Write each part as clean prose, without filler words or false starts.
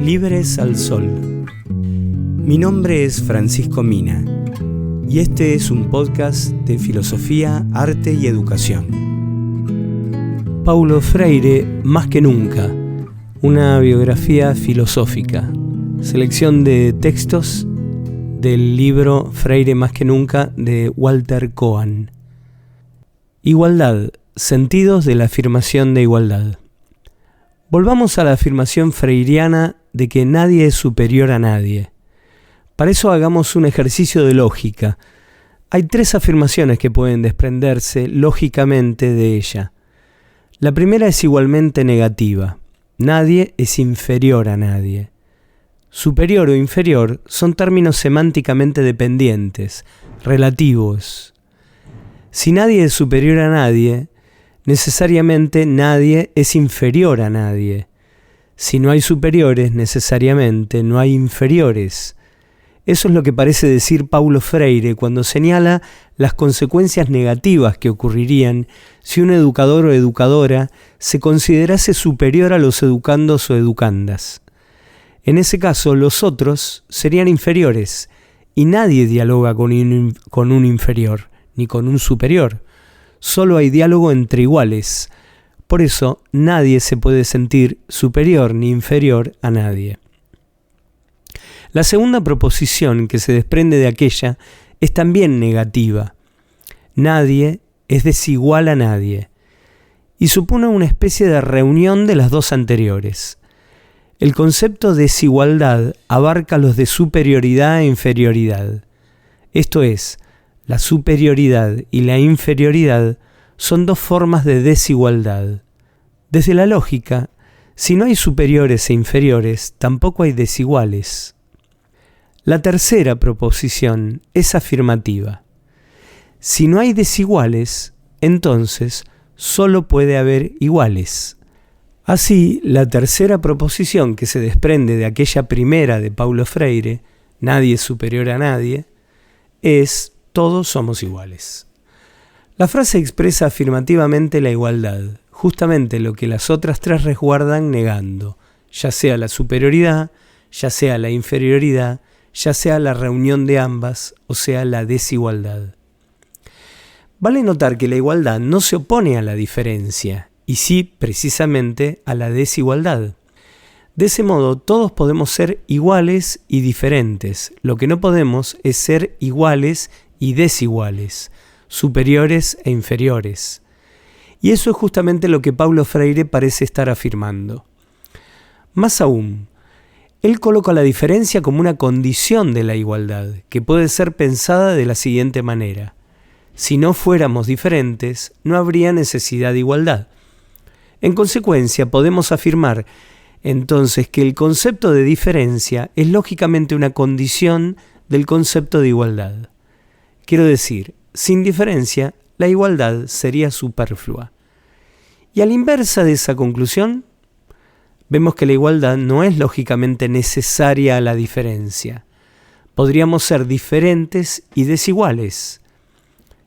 Libres al Sol. Mi nombre es Francisco Mina y este es un podcast de filosofía, arte y educación. Paulo Freire, Más que nunca, una biografía filosófica, selección de textos del libro Freire Más que nunca de Walter Cohen. Igualdad, sentidos de la afirmación de igualdad. Volvamos a la afirmación freiriana de que nadie es superior a nadie. Para eso hagamos un ejercicio de lógica. Hay tres afirmaciones que pueden desprenderse lógicamente de ella. La primera es igualmente negativa. Nadie es inferior a nadie. Superior o inferior son términos semánticamente dependientes, relativos. Si nadie es superior a nadie, necesariamente nadie es inferior a nadie. Si no hay superiores, necesariamente no hay inferiores. Eso es lo que parece decir Paulo Freire cuando señala las consecuencias negativas que ocurrirían si un educador o educadora se considerase superior a los educandos o educandas. En ese caso, los otros serían inferiores y nadie dialoga con un inferior ni con un superior. Solo hay diálogo entre iguales. Por eso, nadie se puede sentir superior ni inferior a nadie. La segunda proposición que se desprende de aquella es también negativa. Nadie es desigual a nadie. Y supone una especie de reunión de las dos anteriores. El concepto de desigualdad abarca los de superioridad e inferioridad. Esto es, la superioridad y la inferioridad son dos formas de desigualdad. Desde la lógica, si no hay superiores e inferiores, tampoco hay desiguales. La tercera proposición es afirmativa. Si no hay desiguales, entonces solo puede haber iguales. Así, la tercera proposición que se desprende de aquella primera de Paulo Freire, nadie es superior a nadie, es todos somos iguales. La frase expresa afirmativamente la igualdad, justamente lo que las otras tres resguardan negando, ya sea la superioridad, ya sea la inferioridad, ya sea la reunión de ambas, o sea la desigualdad. Vale notar que la igualdad no se opone a la diferencia, y sí precisamente a la desigualdad. De ese modo, todos podemos ser iguales y diferentes. Lo que no podemos es ser iguales y desiguales, superiores e inferiores. Y eso es justamente lo que Paulo Freire parece estar afirmando. Más aún, él coloca la diferencia como una condición de la igualdad, que puede ser pensada de la siguiente manera. Si no fuéramos diferentes, no habría necesidad de igualdad. En consecuencia, podemos afirmar entonces que el concepto de diferencia es lógicamente una condición del concepto de igualdad. Quiero decir, sin diferencia, la igualdad sería superflua. Y a la inversa de esa conclusión, vemos que la igualdad no es lógicamente necesaria a la diferencia. Podríamos ser diferentes y desiguales.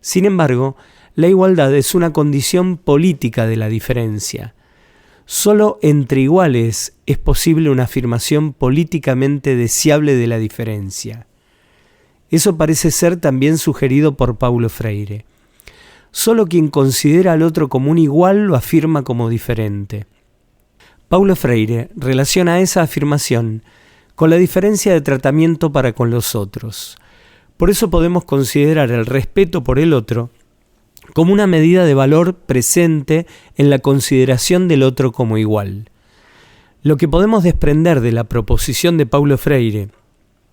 Sin embargo, la igualdad es una condición política de la diferencia. Solo entre iguales es posible una afirmación políticamente deseable de la diferencia. Eso parece ser también sugerido por Paulo Freire. Solo quien considera al otro como un igual lo afirma como diferente. Paulo Freire relaciona esa afirmación con la diferencia de tratamiento para con los otros. Por eso podemos considerar el respeto por el otro como una medida de valor presente en la consideración del otro como igual. Lo que podemos desprender de la proposición de Paulo Freire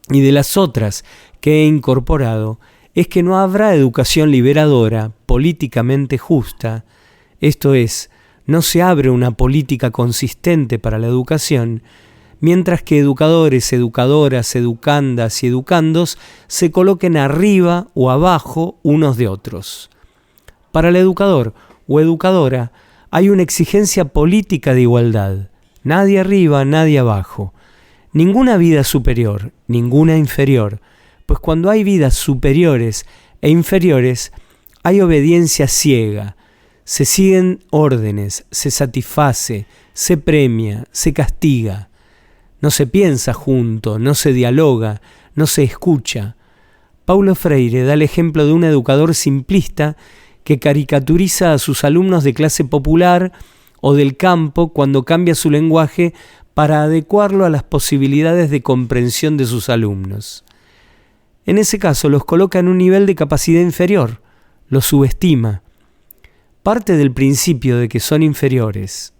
y de las otras que he incorporado es que no habrá educación liberadora, políticamente justa, esto es, no se abre una política consistente para la educación, mientras que educadores, educadoras, educandas y educandos se coloquen arriba o abajo unos de otros. Para el educador o educadora hay una exigencia política de igualdad, nadie arriba, nadie abajo. Ninguna vida superior, ninguna inferior, pues cuando hay vidas superiores e inferiores, hay obediencia ciega, se siguen órdenes, se satisface, se premia, se castiga. No se piensa junto, no se dialoga, no se escucha. Paulo Freire da el ejemplo de un educador simplista que caricaturiza a sus alumnos de clase popular o del campo cuando cambia su lenguaje para adecuarlo a las posibilidades de comprensión de sus alumnos. En ese caso los coloca en un nivel de capacidad inferior, los subestima. Parte del principio de que son inferiores.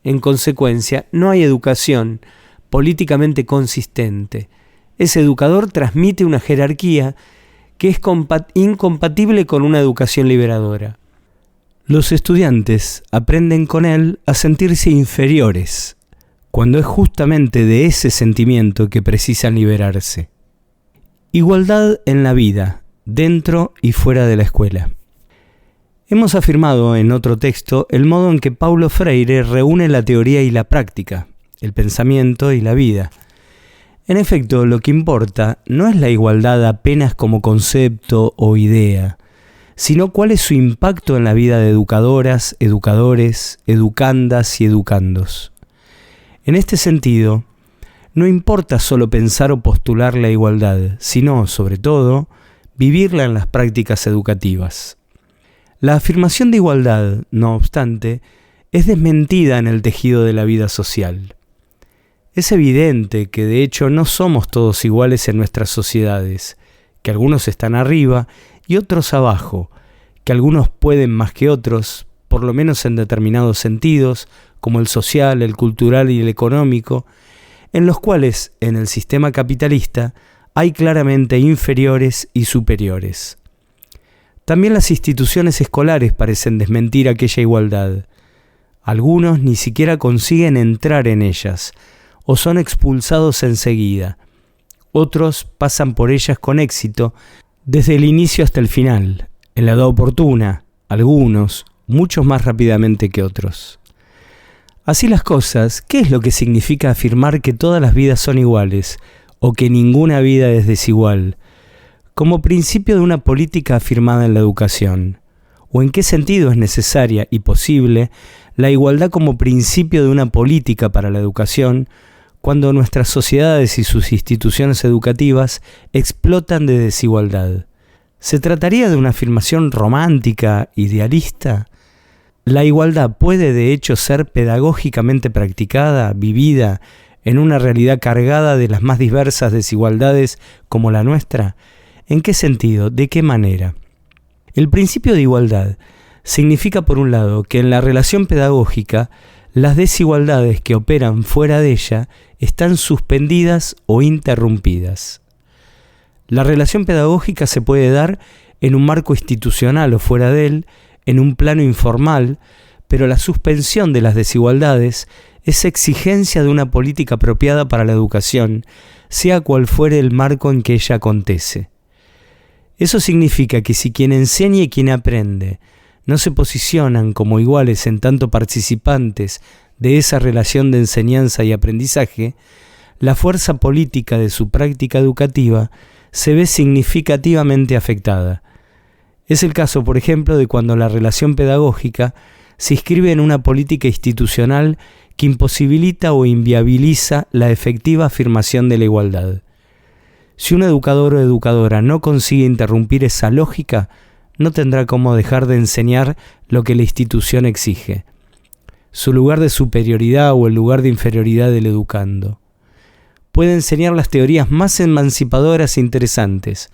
En consecuencia, no hay educación políticamente consistente. Ese educador transmite una jerarquía que es incompatible con una educación liberadora. Los estudiantes aprenden con él a sentirse inferiores, cuando es justamente de ese sentimiento que precisan liberarse. Igualdad en la vida, dentro y fuera de la escuela. Hemos afirmado en otro texto el modo en que Paulo Freire reúne la teoría y la práctica, el pensamiento y la vida. En efecto, lo que importa no es la igualdad apenas como concepto o idea, sino cuál es su impacto en la vida de educadoras, educadores, educandas y educandos. En este sentido, no importa solo pensar o postular la igualdad, sino, sobre todo, vivirla en las prácticas educativas. La afirmación de igualdad, no obstante, es desmentida en el tejido de la vida social. Es evidente que de hecho no somos todos iguales en nuestras sociedades, que algunos están arriba y otros abajo, que algunos pueden más que otros, por lo menos en determinados sentidos, como el social, el cultural y el económico, en los cuales, en el sistema capitalista, hay claramente inferiores y superiores. También las instituciones escolares parecen desmentir aquella igualdad. Algunos ni siquiera consiguen entrar en ellas, o son expulsados enseguida. Otros pasan por ellas con éxito desde el inicio hasta el final, en la edad oportuna, algunos, muchos más rápidamente que otros. Así las cosas, ¿qué es lo que significa afirmar que todas las vidas son iguales, o que ninguna vida es desigual, como principio de una política afirmada en la educación? ¿O en qué sentido es necesaria y posible la igualdad como principio de una política para la educación, cuando nuestras sociedades y sus instituciones educativas explotan de desigualdad? ¿Se trataría de una afirmación romántica, idealista? La igualdad puede de hecho ser pedagógicamente practicada, vivida, en una realidad cargada de las más diversas desigualdades como la nuestra. ¿En qué sentido? ¿De qué manera? El principio de igualdad significa, por un lado, que en la relación pedagógica, las desigualdades que operan fuera de ella están suspendidas o interrumpidas. La relación pedagógica se puede dar en un marco institucional o fuera de él, en un plano informal, pero la suspensión de las desigualdades es exigencia de una política apropiada para la educación, sea cual fuere el marco en que ella acontece. Eso significa que si quien enseña y quien aprende no se posicionan como iguales en tanto participantes de esa relación de enseñanza y aprendizaje, la fuerza política de su práctica educativa se ve significativamente afectada. Es el caso, por ejemplo, de cuando la relación pedagógica se inscribe en una política institucional que imposibilita o inviabiliza la efectiva afirmación de la igualdad. Si un educador o educadora no consigue interrumpir esa lógica, no tendrá cómo dejar de enseñar lo que la institución exige, su lugar de superioridad o el lugar de inferioridad del educando. Puede enseñar las teorías más emancipadoras e interesantes,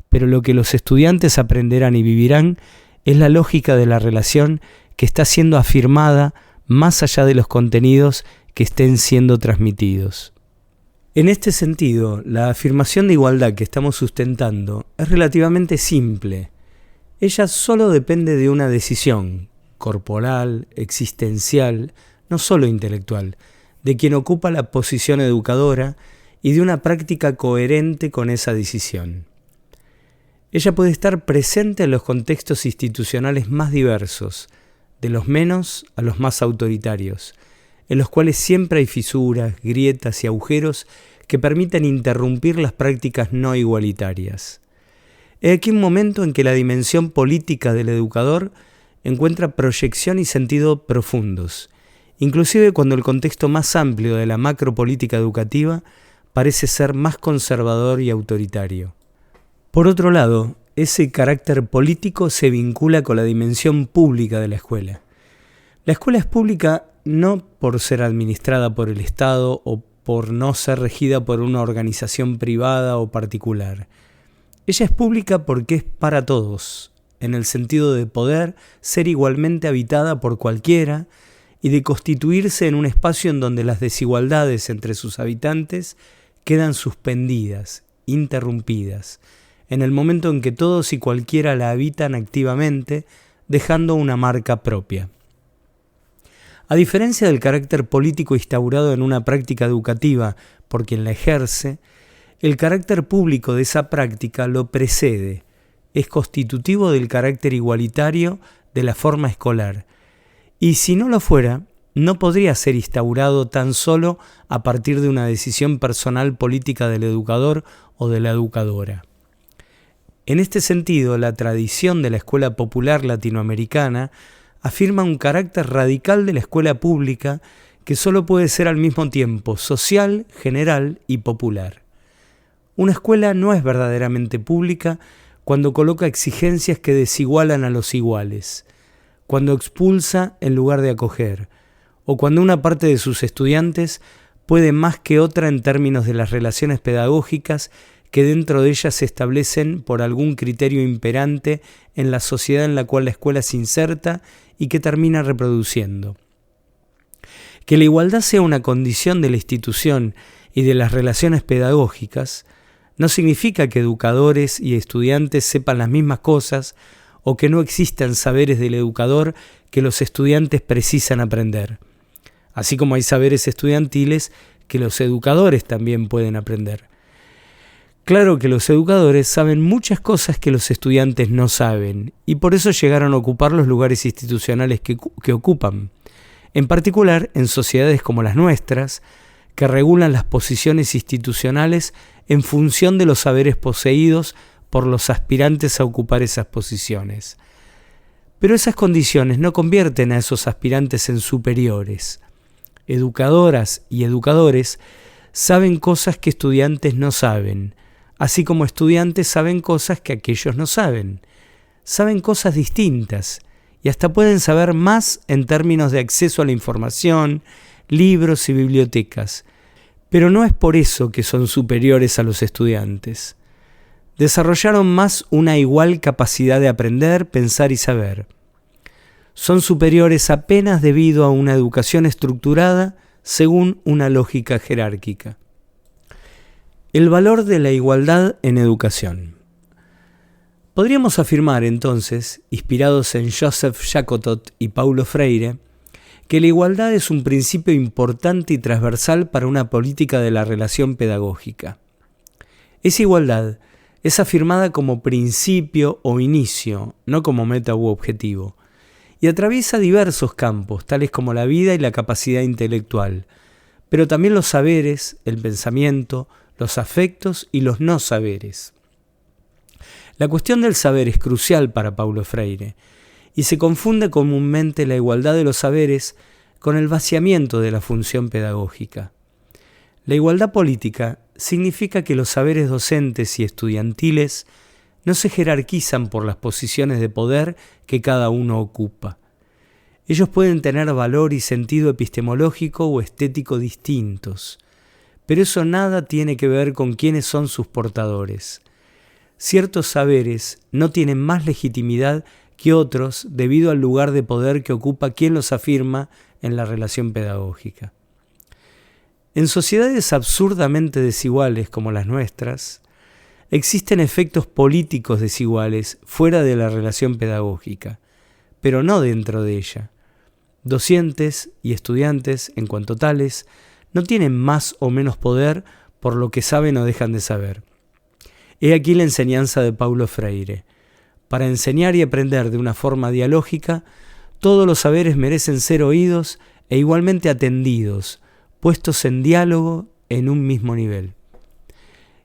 pero lo que los estudiantes aprenderán y vivirán es la lógica de la relación que está siendo afirmada más allá de los contenidos que estén siendo transmitidos. En este sentido, la afirmación de igualdad que estamos sustentando es relativamente simple. Ella solo depende de una decisión corporal, existencial, no solo intelectual, de quien ocupa la posición educadora y de una práctica coherente con esa decisión. Ella puede estar presente en los contextos institucionales más diversos, de los menos a los más autoritarios, en los cuales siempre hay fisuras, grietas y agujeros que permiten interrumpir las prácticas no igualitarias. He aquí un momento en que la dimensión política del educador encuentra proyección y sentido profundos, inclusive cuando el contexto más amplio de la macropolítica educativa parece ser más conservador y autoritario. Por otro lado, ese carácter político se vincula con la dimensión pública de la escuela. La escuela es pública no por ser administrada por el Estado o por no ser regida por una organización privada o particular. Ella es pública porque es para todos, en el sentido de poder ser igualmente habitada por cualquiera y de constituirse en un espacio en donde las desigualdades entre sus habitantes quedan suspendidas, interrumpidas, en el momento en que todos y cualquiera la habitan activamente, dejando una marca propia. A diferencia del carácter político instaurado en una práctica educativa por quien la ejerce, el carácter público de esa práctica lo precede, es constitutivo del carácter igualitario de la forma escolar, y si no lo fuera, no podría ser instaurado tan solo a partir de una decisión personal política del educador o de la educadora. En este sentido, la tradición de la escuela popular latinoamericana afirma un carácter radical de la escuela pública que solo puede ser al mismo tiempo social, general y popular. Una escuela no es verdaderamente pública cuando coloca exigencias que desigualan a los iguales, cuando expulsa en lugar de acoger, o cuando una parte de sus estudiantes puede más que otra en términos de las relaciones pedagógicas que dentro de ellas se establecen por algún criterio imperante en la sociedad en la cual la escuela se inserta y que termina reproduciendo. Que la igualdad sea una condición de la institución y de las relaciones pedagógicas no significa que educadores y estudiantes sepan las mismas cosas o que no existan saberes del educador que los estudiantes precisan aprender, así como hay saberes estudiantiles que los educadores también pueden aprender. Claro que los educadores saben muchas cosas que los estudiantes no saben y por eso llegaron a ocupar los lugares institucionales que ocupan, en particular en sociedades como las nuestras, que regulan las posiciones institucionales en función de los saberes poseídos por los aspirantes a ocupar esas posiciones. Pero esas condiciones no convierten a esos aspirantes en superiores. Educadoras y educadores saben cosas que estudiantes no saben, así como estudiantes saben cosas que aquellos no saben. Saben cosas distintas y hasta pueden saber más en términos de acceso a la información, libros y bibliotecas. Pero no es por eso que son superiores a los estudiantes. Desarrollaron más una igual capacidad de aprender, pensar y saber. Son superiores apenas debido a una educación estructurada según una lógica jerárquica. El valor de la igualdad en educación. Podríamos afirmar entonces, inspirados en Joseph Jacotot y Paulo Freire, que la igualdad es un principio importante y transversal para una política de la relación pedagógica. Esa igualdad es afirmada como principio o inicio, no como meta u objetivo, y atraviesa diversos campos, tales como la vida y la capacidad intelectual, pero también los saberes, el pensamiento, los afectos y los no saberes. La cuestión del saber es crucial para Paulo Freire, y se confunde comúnmente la igualdad de los saberes con el vaciamiento de la función pedagógica. La igualdad política significa que los saberes docentes y estudiantiles no se jerarquizan por las posiciones de poder que cada uno ocupa. Ellos pueden tener valor y sentido epistemológico o estético distintos, pero eso nada tiene que ver con quiénes son sus portadores. Ciertos saberes no tienen más legitimidad que otros debido al lugar de poder que ocupa quien los afirma en la relación pedagógica. En sociedades absurdamente desiguales como las nuestras, existen efectos políticos desiguales fuera de la relación pedagógica, pero no dentro de ella. Docentes y estudiantes, en cuanto tales, no tienen más o menos poder por lo que saben o dejan de saber. He aquí la enseñanza de Paulo Freire. Para enseñar y aprender de una forma dialógica, todos los saberes merecen ser oídos e igualmente atendidos, puestos en diálogo en un mismo nivel.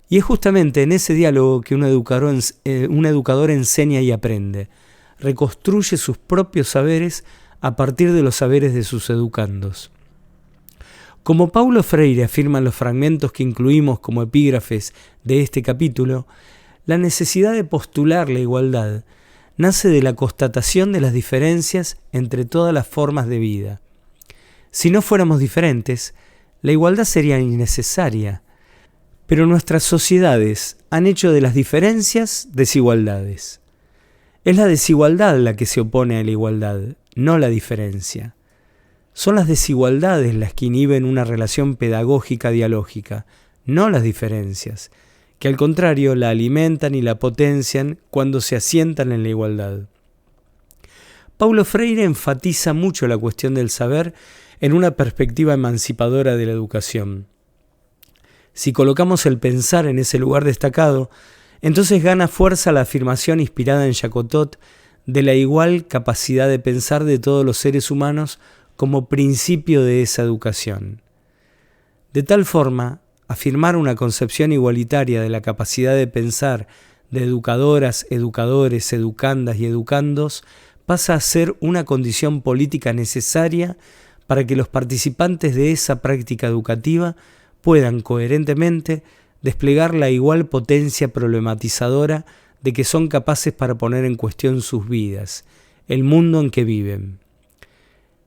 Y es justamente en ese diálogo que un educador enseña y aprende, reconstruye sus propios saberes a partir de los saberes de sus educandos. Como Paulo Freire afirma en los fragmentos que incluimos como epígrafes de este capítulo, la necesidad de postular la igualdad nace de la constatación de las diferencias entre todas las formas de vida. Si no fuéramos diferentes, la igualdad sería innecesaria, pero nuestras sociedades han hecho de las diferencias desigualdades. Es la desigualdad la que se opone a la igualdad, no la diferencia. Son las desigualdades las que inhiben una relación pedagógica dialógica, no las diferencias, que al contrario la alimentan y la potencian cuando se asientan en la igualdad. Paulo Freire enfatiza mucho la cuestión del saber en una perspectiva emancipadora de la educación. Si colocamos el pensar en ese lugar destacado, entonces gana fuerza la afirmación inspirada en Jacotot de la igual capacidad de pensar de todos los seres humanos como principio de esa educación. De tal forma, afirmar una concepción igualitaria de la capacidad de pensar de educadoras, educadores, educandas y educandos pasa a ser una condición política necesaria para que los participantes de esa práctica educativa puedan coherentemente desplegar la igual potencia problematizadora de que son capaces para poner en cuestión sus vidas, el mundo en que viven.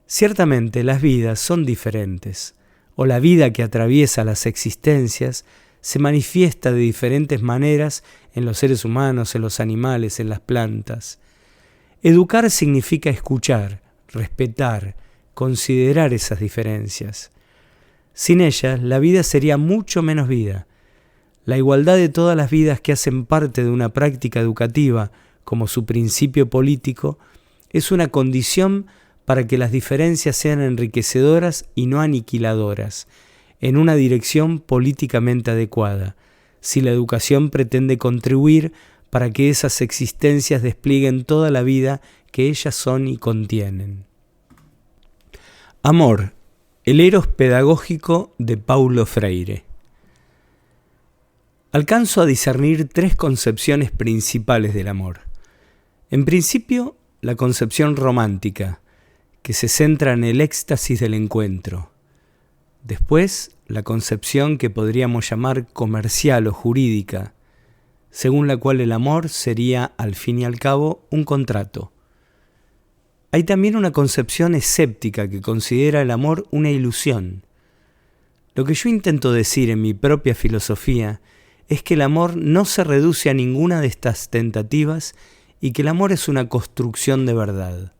Ciertamente las vidas son diferentes, o la vida que atraviesa las existencias se manifiesta de diferentes maneras en los seres humanos, en los animales, en las plantas. Educar significa escuchar, respetar, considerar esas diferencias. Sin ellas, la vida sería mucho menos vida. La igualdad de todas las vidas que hacen parte de una práctica educativa como su principio político es una condición para que las diferencias sean enriquecedoras y no aniquiladoras, en una dirección políticamente adecuada, si la educación pretende contribuir para que esas existencias desplieguen toda la vida que ellas son y contienen. Amor, el eros pedagógico de Paulo Freire. Alcanzo a discernir tres concepciones principales del amor. En principio, la concepción romántica, que se centra en el éxtasis del encuentro. Después, la concepción que podríamos llamar comercial o jurídica, según la cual el amor sería, al fin y al cabo, un contrato. Hay también una concepción escéptica que considera el amor una ilusión. Lo que yo intento decir en mi propia filosofía es que el amor no se reduce a ninguna de estas tentativas y que el amor es una construcción de verdad.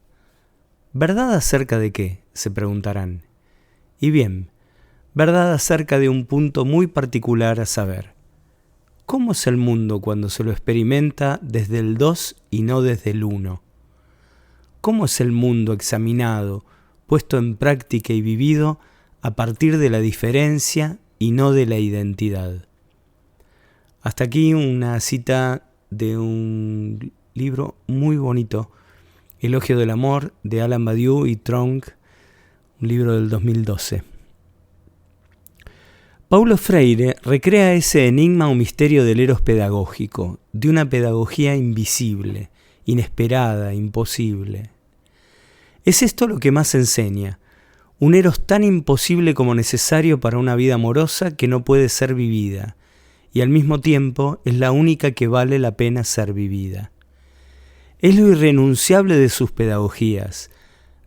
¿Verdad acerca de qué?, se preguntarán. Y bien, verdad acerca de un punto muy particular a saber. ¿Cómo es el mundo cuando se lo experimenta desde el dos y no desde el uno? ¿Cómo es el mundo examinado, puesto en práctica y vivido a partir de la diferencia y no de la identidad? Hasta aquí una cita de un libro muy bonito, Elogio del Amor, de Alain Badiou y Tronc, un libro del 2012. Paulo Freire recrea ese enigma o misterio del eros pedagógico, de una pedagogía invisible, inesperada, imposible. Es esto lo que más enseña, un eros tan imposible como necesario para una vida amorosa que no puede ser vivida, y al mismo tiempo es la única que vale la pena ser vivida. Es lo irrenunciable de sus pedagogías,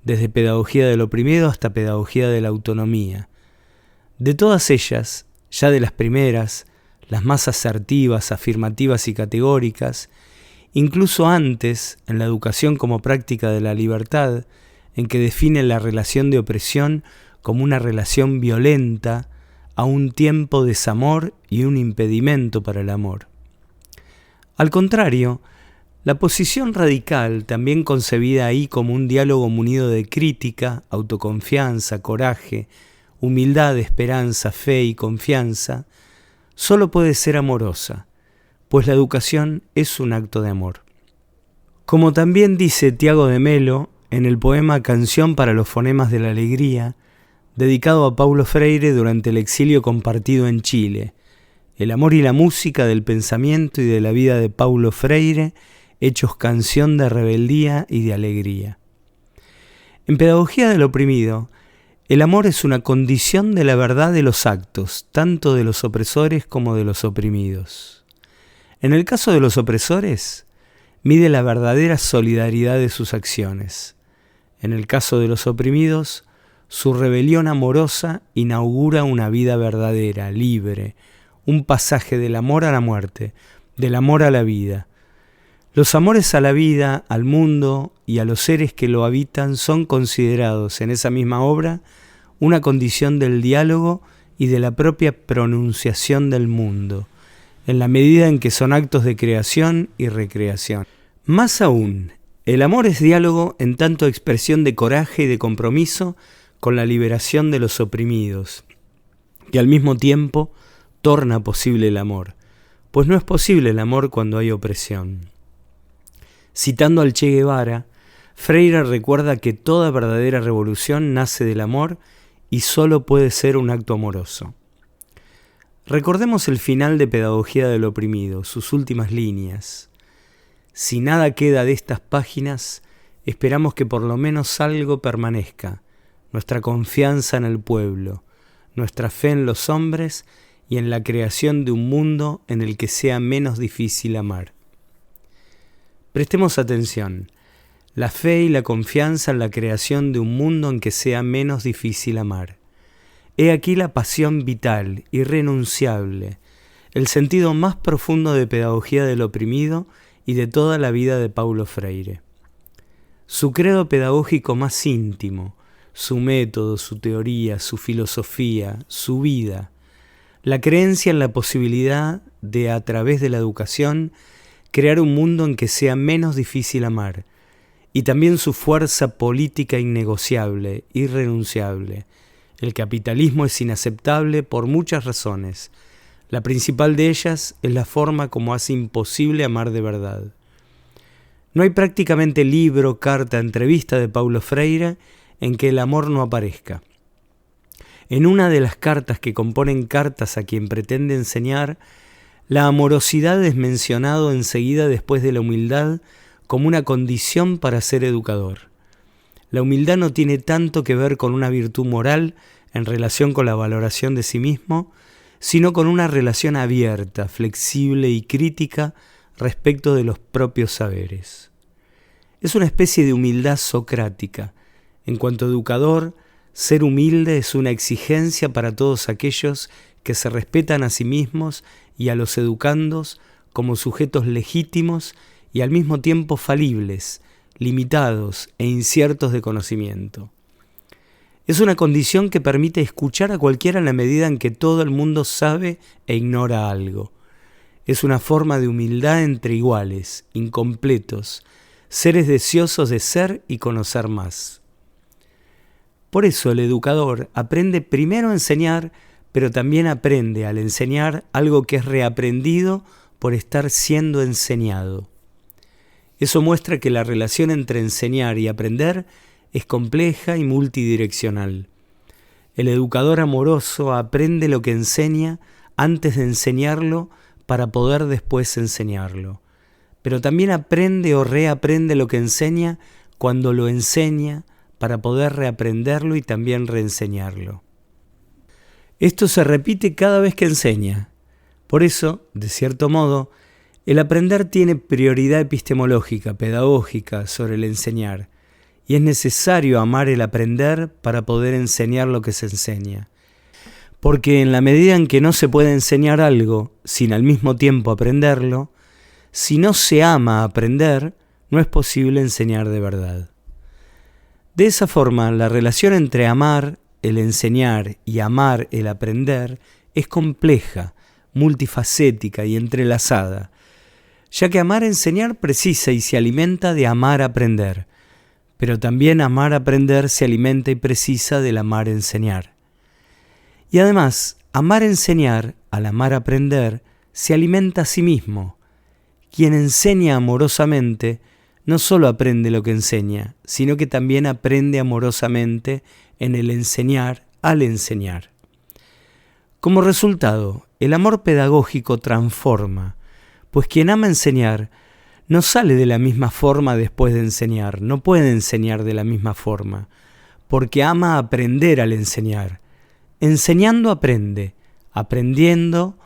desde pedagogía del oprimido hasta pedagogía de la autonomía. De todas ellas, ya de las primeras, las más asertivas, afirmativas y categóricas, incluso antes, en la educación como práctica de la libertad, en que define la relación de opresión como una relación violenta, a un tiempo desamor y un impedimento para el amor. Al contrario, la posición radical, también concebida ahí como un diálogo munido de crítica, autoconfianza, coraje, humildad, esperanza, fe y confianza, solo puede ser amorosa, pues la educación es un acto de amor. Como también dice Tiago de Melo en el poema Canción para los fonemas de la alegría, dedicado a Paulo Freire durante el exilio compartido en Chile, el amor y la música del pensamiento y de la vida de Paulo Freire, hechos canción de rebeldía y de alegría. En Pedagogía del Oprimido, el amor es una condición de la verdad de los actos, tanto de los opresores como de los oprimidos. En el caso de los opresores, mide la verdadera solidaridad de sus acciones. En el caso de los oprimidos, su rebelión amorosa inaugura una vida verdadera, libre, un pasaje del amor a la muerte, del amor a la vida. Los amores a la vida, al mundo y a los seres que lo habitan son considerados en esa misma obra una condición del diálogo y de la propia pronunciación del mundo, en la medida en que son actos de creación y recreación. Más aún, el amor es diálogo en tanto expresión de coraje y de compromiso con la liberación de los oprimidos, que al mismo tiempo torna posible el amor, pues no es posible el amor cuando hay opresión. Citando al Che Guevara, Freire recuerda que toda verdadera revolución nace del amor y solo puede ser un acto amoroso. Recordemos el final de Pedagogía del Oprimido, sus últimas líneas. Si nada queda de estas páginas, esperamos que por lo menos algo permanezca, nuestra confianza en el pueblo, nuestra fe en los hombres y en la creación de un mundo en el que sea menos difícil amar. Prestemos atención, la fe y la confianza en la creación de un mundo en que sea menos difícil amar. He aquí la pasión vital, irrenunciable, el sentido más profundo de Pedagogía del Oprimido y de toda la vida de Paulo Freire. Su credo pedagógico más íntimo, su método, su teoría, su filosofía, su vida, la creencia en la posibilidad de, a través de la educación, crear un mundo en que sea menos difícil amar, y también su fuerza política innegociable, irrenunciable. El capitalismo es inaceptable por muchas razones. La principal de ellas es la forma como hace imposible amar de verdad. No hay prácticamente libro, carta, entrevista de Paulo Freire en que el amor no aparezca. En una de las cartas que componen Cartas a quien pretende enseñar, la amorosidad es mencionado enseguida después de la humildad como una condición para ser educador. La humildad no tiene tanto que ver con una virtud moral en relación con la valoración de sí mismo, sino con una relación abierta, flexible y crítica respecto de los propios saberes. Es una especie de humildad socrática. En cuanto educador, ser humilde es una exigencia para todos aquellos que se respetan a sí mismos y a los educandos como sujetos legítimos y al mismo tiempo falibles, limitados e inciertos de conocimiento. Es una condición que permite escuchar a cualquiera en la medida en que todo el mundo sabe e ignora algo. Es una forma de humildad entre iguales, incompletos, seres deseosos de ser y conocer más. Por eso el educador aprende primero a enseñar, pero también aprende al enseñar algo que es reaprendido por estar siendo enseñado. Eso muestra que la relación entre enseñar y aprender es compleja y multidireccional. El educador amoroso aprende lo que enseña antes de enseñarlo para poder después enseñarlo. Pero también aprende o reaprende lo que enseña cuando lo enseña para poder reaprenderlo y también reenseñarlo. Esto se repite cada vez que enseña. Por eso, de cierto modo, el aprender tiene prioridad epistemológica, pedagógica sobre el enseñar, y es necesario amar el aprender para poder enseñar lo que se enseña. Porque en la medida en que no se puede enseñar algo sin al mismo tiempo aprenderlo, si no se ama aprender, no es posible enseñar de verdad. De esa forma, la relación entre amar, el enseñar y amar, el aprender, es compleja, multifacética y entrelazada, ya que amar enseñar precisa y se alimenta de amar aprender, pero también amar aprender se alimenta y precisa del amar enseñar. Y además, amar enseñar, al amar aprender, se alimenta a sí mismo. Quien enseña amorosamente no solo aprende lo que enseña, sino que también aprende amorosamente en el enseñar al enseñar. Como resultado, el amor pedagógico transforma, pues quien ama enseñar no sale de la misma forma después de enseñar, no puede enseñar de la misma forma, porque ama aprender al enseñar. Enseñando aprende, aprendiendo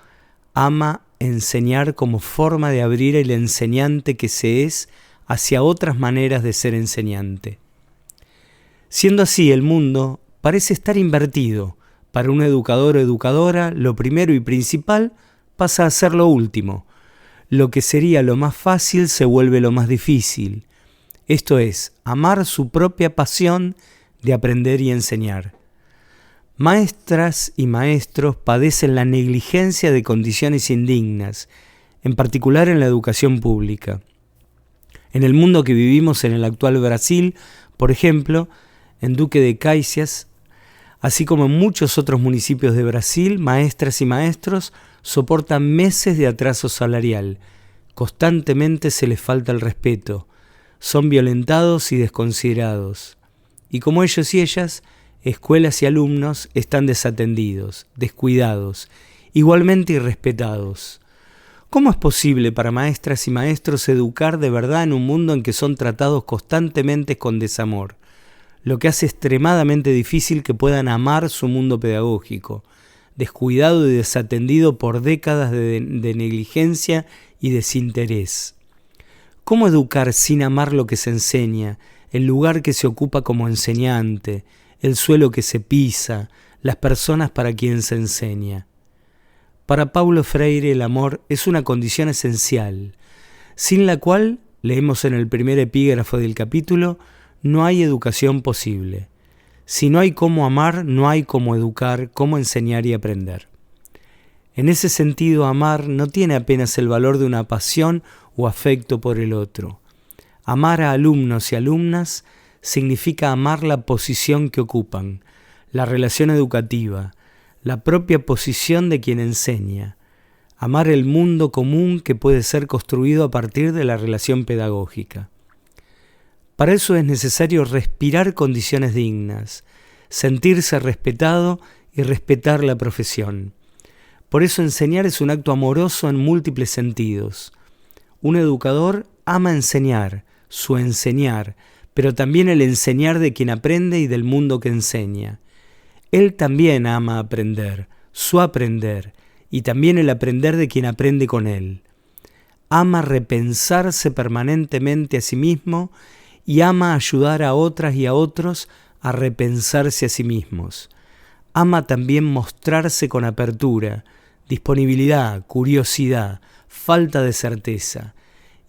ama enseñar como forma de abrir el enseñante que se es hacia otras maneras de ser enseñante. Siendo así, el mundo parece estar invertido. Para un educador o educadora, lo primero y principal pasa a ser lo último. Lo que sería lo más fácil se vuelve lo más difícil. Esto es, amar su propia pasión de aprender y enseñar. Maestras y maestros padecen la negligencia de condiciones indignas, en particular en la educación pública. En el mundo que vivimos en el actual Brasil, por ejemplo, en Duque de Caxias, así como en muchos otros municipios de Brasil, maestras y maestros soportan meses de atraso salarial. Constantemente se les falta el respeto. Son violentados y desconsiderados. Y como ellos y ellas, escuelas y alumnos están desatendidos, descuidados, igualmente irrespetados. ¿Cómo es posible para maestras y maestros educar de verdad en un mundo en que son tratados constantemente con desamor? Lo que hace extremadamente difícil que puedan amar su mundo pedagógico, descuidado y desatendido por décadas de negligencia y desinterés. ¿Cómo educar sin amar lo que se enseña, el lugar que se ocupa como enseñante, el suelo que se pisa, las personas para quien se enseña? Para Paulo Freire el amor es una condición esencial, sin la cual, leemos en el primer epígrafo del capítulo, no hay educación posible. Si no hay cómo amar, no hay cómo educar, cómo enseñar y aprender. En ese sentido, amar no tiene apenas el valor de una pasión o afecto por el otro. Amar a alumnos y alumnas significa amar la posición que ocupan, la relación educativa, la propia posición de quien enseña. Amar el mundo común que puede ser construido a partir de la relación pedagógica. Para eso es necesario respirar condiciones dignas, sentirse respetado y respetar la profesión. Por eso enseñar es un acto amoroso en múltiples sentidos. Un educador ama enseñar, su enseñar, pero también el enseñar de quien aprende y del mundo que enseña. Él también ama aprender, su aprender, y también el aprender de quien aprende con él. Ama repensarse permanentemente a sí mismo y ama ayudar a otras y a otros a repensarse a sí mismos. Ama también mostrarse con apertura, disponibilidad, curiosidad, falta de certeza,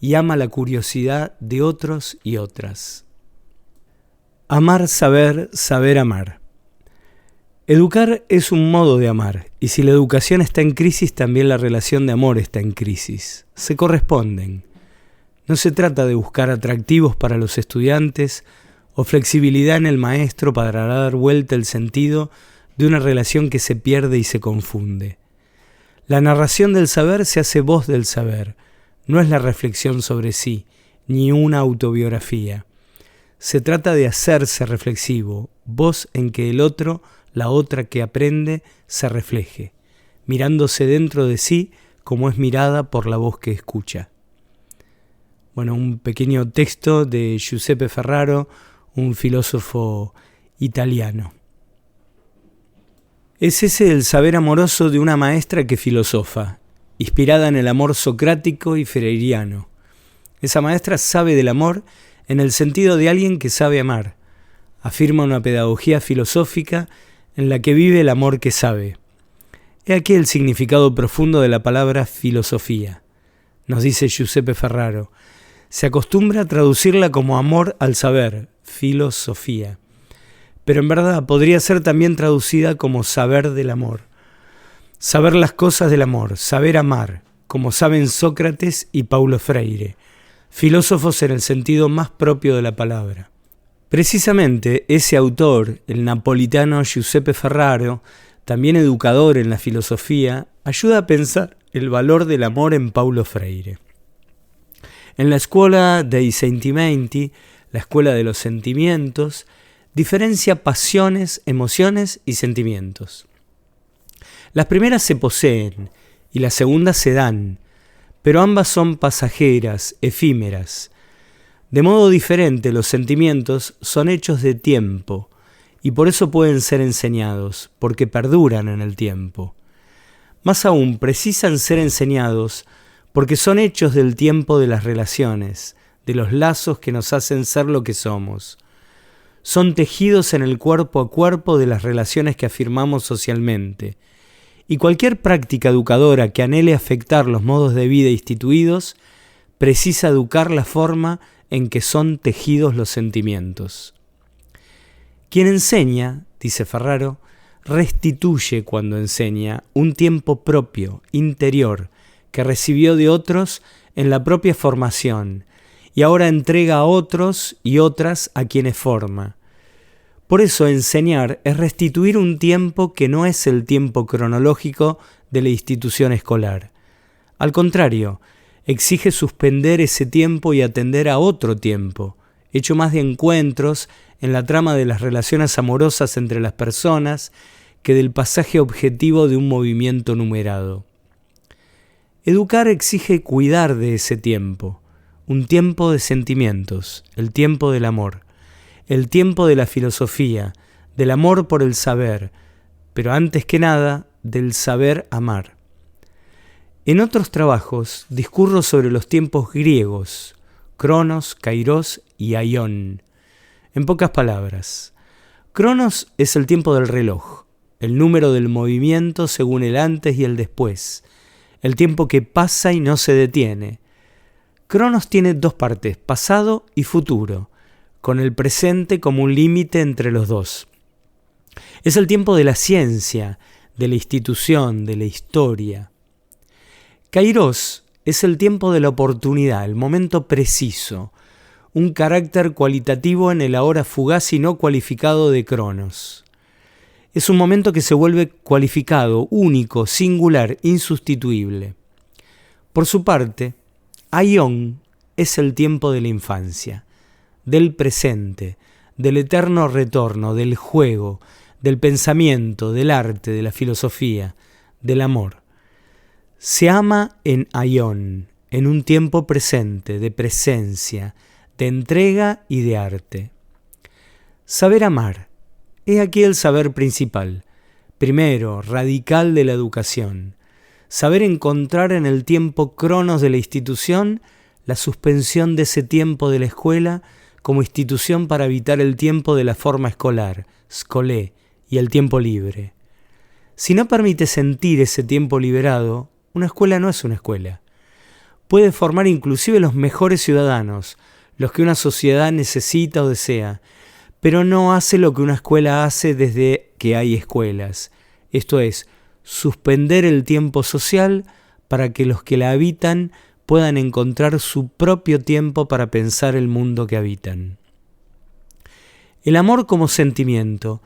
y ama la curiosidad de otros y otras. Amar, saber, saber amar. Educar es un modo de amar, y si la educación está en crisis, también la relación de amor está en crisis. Se corresponden. No se trata de buscar atractivos para los estudiantes o flexibilidad en el maestro para dar vuelta el sentido de una relación que se pierde y se confunde. La narración del saber se hace voz del saber, no es la reflexión sobre sí, ni una autobiografía. Se trata de hacerse reflexivo, voz en que el otro, la otra que aprende, se refleje, mirándose dentro de sí como es mirada por la voz que escucha. Bueno, un pequeño texto de Giuseppe Ferraro, un filósofo italiano. Es ese el saber amoroso de una maestra que filosofa, inspirada en el amor socrático y freiriano. Esa maestra sabe del amor en el sentido de alguien que sabe amar. Afirma una pedagogía filosófica en la que vive el amor que sabe. He aquí el significado profundo de la palabra filosofía. Nos dice Giuseppe Ferraro. Se acostumbra a traducirla como amor al saber, filosofía. Pero en verdad podría ser también traducida como saber del amor. Saber las cosas del amor, saber amar, como saben Sócrates y Paulo Freire, filósofos en el sentido más propio de la palabra. Precisamente ese autor, el napolitano Giuseppe Ferraro, también educador en la filosofía, ayuda a pensar el valor del amor en Paulo Freire. En la Scuola dei Sentimenti, la escuela de los sentimientos, diferencia pasiones, emociones y sentimientos. Las primeras se poseen y las segundas se dan, pero ambas son pasajeras, efímeras. De modo diferente, los sentimientos son hechos de tiempo, y por eso pueden ser enseñados, porque perduran en el tiempo. Más aún, precisan ser enseñados porque son hechos del tiempo de las relaciones, de los lazos que nos hacen ser lo que somos. Son tejidos en el cuerpo a cuerpo de las relaciones que afirmamos socialmente. Y cualquier práctica educadora que anhele afectar los modos de vida instituidos, precisa educar la forma en que son tejidos los sentimientos. Quien enseña, dice Ferraro, restituye cuando enseña un tiempo propio, interior, que recibió de otros en la propia formación, y ahora entrega a otros y otras a quienes forma. Por eso enseñar es restituir un tiempo que no es el tiempo cronológico de la institución escolar. Al contrario, exige suspender ese tiempo y atender a otro tiempo, hecho más de encuentros en la trama de las relaciones amorosas entre las personas que del pasaje objetivo de un movimiento numerado. Educar exige cuidar de ese tiempo, un tiempo de sentimientos, el tiempo del amor, el tiempo de la filosofía, del amor por el saber, pero antes que nada, del saber amar. En otros trabajos discurro sobre los tiempos griegos, Cronos, Kairos y Aion. En pocas palabras, Cronos es el tiempo del reloj, el número del movimiento según el antes y el después, el tiempo que pasa y no se detiene. Cronos tiene dos partes, pasado y futuro, con el presente como un límite entre los dos. Es el tiempo de la ciencia, de la institución, de la historia. Kairos es el tiempo de la oportunidad, el momento preciso, un carácter cualitativo en el ahora fugaz y no cualificado de Cronos. Es un momento que se vuelve cualificado, único, singular, insustituible. Por su parte, Aion es el tiempo de la infancia, del presente, del eterno retorno, del juego, del pensamiento, del arte, de la filosofía, del amor. Se ama en Aion, en un tiempo presente, de presencia, de entrega y de arte. Saber amar. He aquí el saber principal, primero, radical de la educación. Saber encontrar en el tiempo cronos de la institución la suspensión de ese tiempo de la escuela como institución para evitar el tiempo de la forma escolar, scolé, y el tiempo libre. Si no permite sentir ese tiempo liberado, una escuela no es una escuela. Puede formar inclusive los mejores ciudadanos, los que una sociedad necesita o desea, pero no hace lo que una escuela hace desde que hay escuelas, esto es, suspender el tiempo social para que los que la habitan puedan encontrar su propio tiempo para pensar el mundo que habitan. El amor como sentimiento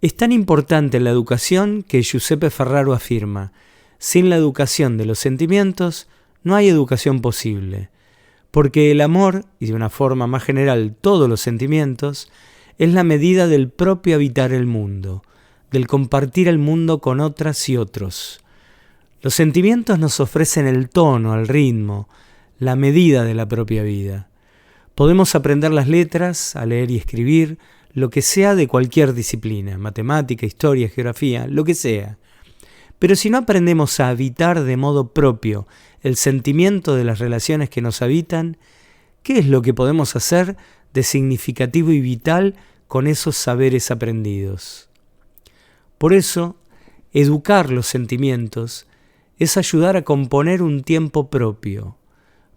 es tan importante en la educación que Giuseppe Ferraro afirma: sin la educación de los sentimientos no hay educación posible, porque el amor, y de una forma más general todos los sentimientos, es la medida del propio habitar el mundo, del compartir el mundo con otras y otros. Los sentimientos nos ofrecen el tono, el ritmo, la medida de la propia vida. Podemos aprender las letras, a leer y escribir, lo que sea de cualquier disciplina, matemática, historia, geografía, lo que sea. Pero si no aprendemos a habitar de modo propio el sentimiento de las relaciones que nos habitan, ¿qué es lo que podemos hacer de significativo y vital con esos saberes aprendidos? Por eso, educar los sentimientos es ayudar a componer un tiempo propio,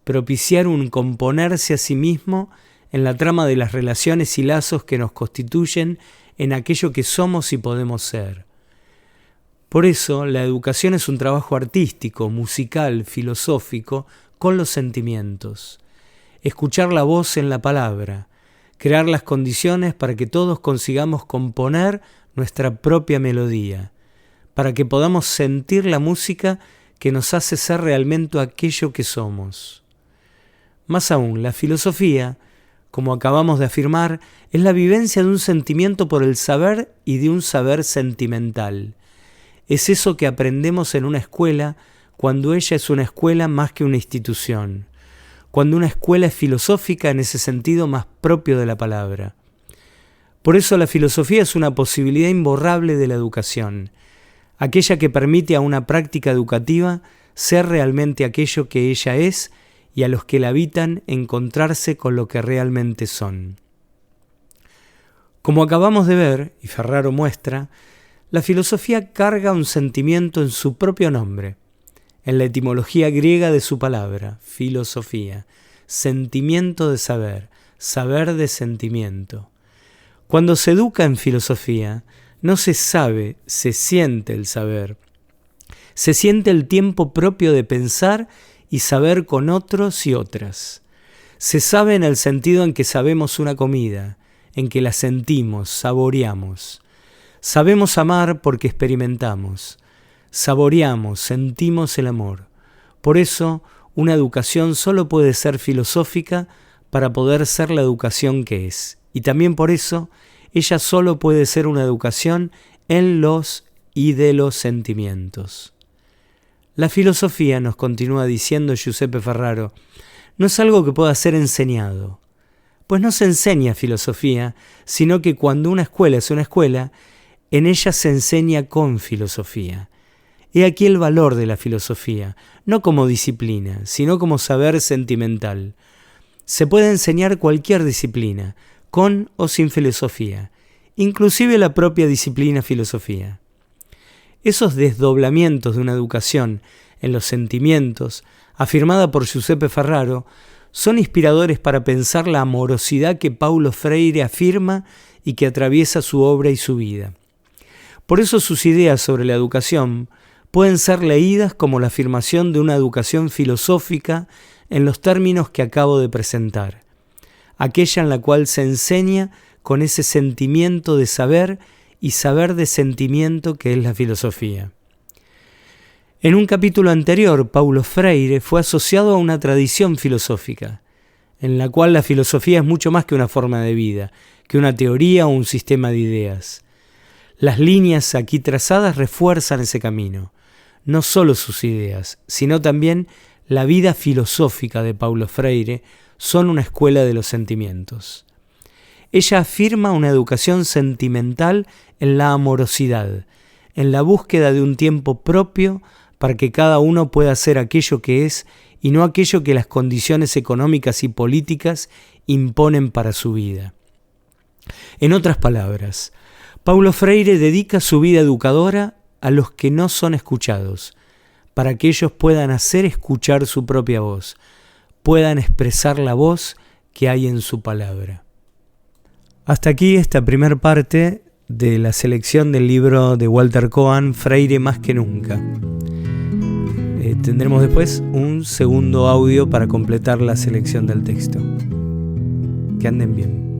propiciar un componerse a sí mismo en la trama de las relaciones y lazos que nos constituyen en aquello que somos y podemos ser. Por eso, la educación es un trabajo artístico, musical, filosófico, con los sentimientos. Escuchar la voz en la palabra, crear las condiciones para que todos consigamos componer nuestra propia melodía, para que podamos sentir la música que nos hace ser realmente aquello que somos. Más aún, la filosofía, como acabamos de afirmar, es la vivencia de un sentimiento por el saber y de un saber sentimental. Es eso que aprendemos en una escuela cuando ella es una escuela más que una institución, cuando una escuela es filosófica en ese sentido más propio de la palabra. Por eso la filosofía es una posibilidad imborrable de la educación, aquella que permite a una práctica educativa ser realmente aquello que ella es y a los que la habitan encontrarse con lo que realmente son. Como acabamos de ver, y Ferraro muestra, la filosofía carga un sentimiento en su propio nombre, en la etimología griega de su palabra, filosofía, sentimiento de saber, saber de sentimiento. Cuando se educa en filosofía, no se sabe, se siente el saber. Se siente el tiempo propio de pensar y saber con otros y otras. Se sabe en el sentido en que sabemos una comida, en que la sentimos, saboreamos. Sabemos amar porque experimentamos. Saboreamos, sentimos el amor. Por eso, una educación solo puede ser filosófica para poder ser la educación que es. Y también por eso, ella solo puede ser una educación en los y de los sentimientos. La filosofía, nos continúa diciendo Giuseppe Ferraro, no es algo que pueda ser enseñado. Pues no se enseña filosofía, sino que cuando una escuela es una escuela, en ella se enseña con filosofía. He aquí el valor de la filosofía, no como disciplina, sino como saber sentimental. Se puede enseñar cualquier disciplina, con o sin filosofía, inclusive la propia disciplina filosofía. Esos desdoblamientos de una educación en los sentimientos, afirmada por Giuseppe Ferraro, son inspiradores para pensar la amorosidad que Paulo Freire afirma y que atraviesa su obra y su vida. Por eso sus ideas sobre la educación pueden ser leídas como la afirmación de una educación filosófica en los términos que acabo de presentar, aquella en la cual se enseña con ese sentimiento de saber y saber de sentimiento que es la filosofía. En un capítulo anterior, Paulo Freire fue asociado a una tradición filosófica, en la cual la filosofía es mucho más que una forma de vida, que una teoría o un sistema de ideas. Las líneas aquí trazadas refuerzan ese camino, no solo sus ideas, sino también la vida filosófica de Paulo Freire son una escuela de los sentimientos. Ella afirma una educación sentimental en la amorosidad, en la búsqueda de un tiempo propio para que cada uno pueda ser aquello que es y no aquello que las condiciones económicas y políticas imponen para su vida. En otras palabras, Paulo Freire dedica su vida educadora a los que no son escuchados, para que ellos puedan hacer escuchar su propia voz, puedan expresar la voz que hay en su palabra. Hasta aquí esta primera parte de la selección del libro de Walter Cohen, Freire más que nunca. Tendremos después un segundo audio para completar la selección del texto. Que anden bien.